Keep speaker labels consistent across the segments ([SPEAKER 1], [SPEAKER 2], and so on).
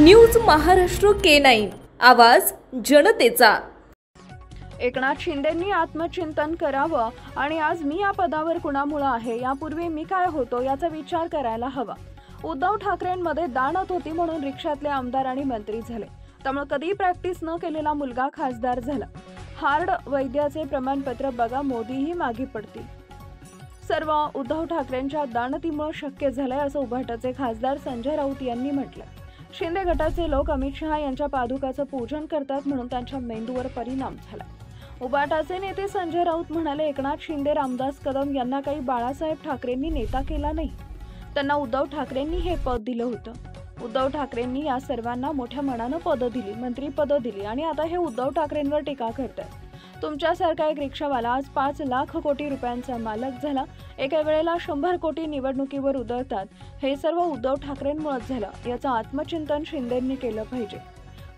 [SPEAKER 1] News Maharashtra K9 आवाज जनतेचा।
[SPEAKER 2] एकनाथ शिंदेंनी आत्मचिंतन करावं आणि आज मी या पदावर कुणामुळे आहे, यापूर्वी मी काय होतो याचा विचार करायला हवा। उद्धव ठाकरेंमध्ये दानत होती म्हणून रिक्षातले आमदार आणि मंत्री झाले, त्यामुळे कधी प्रॅक्टिस न केलेला मुलगा खासदार झाला। हार्ड वैद्याचे प्रमाणपत्र बघा, मोदीही मागे पडतील। सर्व उद्धव ठाकरेंच्या दानतीमुळे शक्य झाले असं उभाटाचे खासदार संजय राऊत यांनी म्हटलं। शिंदे गटाचे लोक अमित शहा यांच्या पादुकाचं पूजन करतात म्हणून त्यांच्या मेंदूवर परिणाम झाला। उभाटाचे नेते संजय राऊत म्हणाले, एकनाथ शिंदे रामदास कदम यांना काही बाळासाहेब ठाकरेंनी नेता केला नाही, त्यांना उद्धव ठाकरेंनी हे पद दिलं होतं। उद्धव ठाकरेंनी या सर्वांना मोठ्या मनानं पदं दिली, मंत्रीपदं दिली आणि आता हे उद्धव ठाकरेंवर टीका करतात। तुमच्यासारखा एक रिक्षावाला आज 5 लाख कोटी रुपयांचा मालक झाला, एका वेळेला 100 कोटी निवडणुकीवर उधळतात, हे सर्व उद्धव ठाकरेंमुळेच झालं। याचं आत्मचिंतन शिंदेंनी केलं पाहिजे।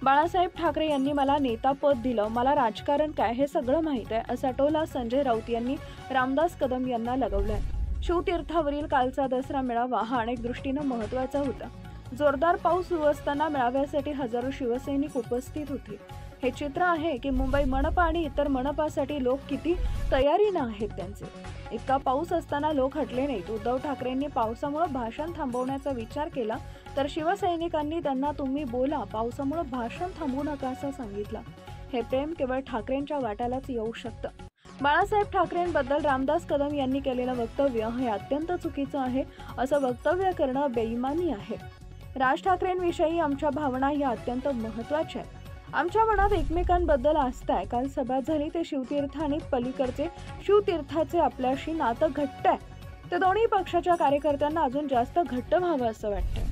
[SPEAKER 2] बाळासाहेब ठाकरे यांनी मला नेतापद दिलं, मला राजकारण काय हे सगळं माहित आहे, असा टोला संजय राऊत यांनी रामदास कदम यांना लगावलाय। शिवतीर्थावरील कालचा दसरा मेळावा हा अनेक दृष्टीनं महत्त्वाचा होता। जोरदार पाऊस सुरू असताना मेळाव्यासाठी हजारो शिवसैनिक उपस्थित होते। हे चित्र आहे की मुंबई मनपा आणि इतर मनपासाठी लोक किती तयारीनं आहेत त्यांचे। इतका पाऊस असताना लोक हटले नाहीत। उद्धव ठाकरेंनी पावसामुळे भाषण थांबवण्याचा विचार केला, तर शिवसैनिकांनी त्यांना तुम्ही बोला, पावसामुळे भाषण थांबवू नका असं सांगितलं। हे प्रेम केवळ ठाकरेंच्या वाट्यालाच येऊ शकतं। बाळासाहेब ठाकरेंबद्दल रामदास कदम यांनी केलेलं वक्तव्य हे अत्यंत चुकीचं आहे, असं वक्तव्य करणं बेईमानी आहे। राज ठाकरेंविषयी आमच्या भावना या अत्यंत महत्त्वाच्या आहेत। आमच्या मनात एकमेकांबद्दल आस्था आहे। काल सभा झाली ते शिवतीर्थ आणि पलीकडचे शिवतीर्थाचे आपल्याशी नातं घट्ट आहे, ते दोन्ही पक्षाच्या कार्यकर्त्यांना अजून जास्त घट्ट व्हावं असं वाटतं।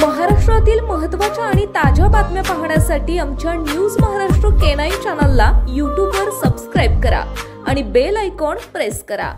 [SPEAKER 1] महाराष्ट्रातील महत्त्वाच्या आणि ताज्या बातम्या पाहण्यासाठी आमच्या न्यूज महाराष्ट्र K9 चॅनलला YouTube वर सबस्क्राइब करा आणि बेल आयकॉन प्रेस करा।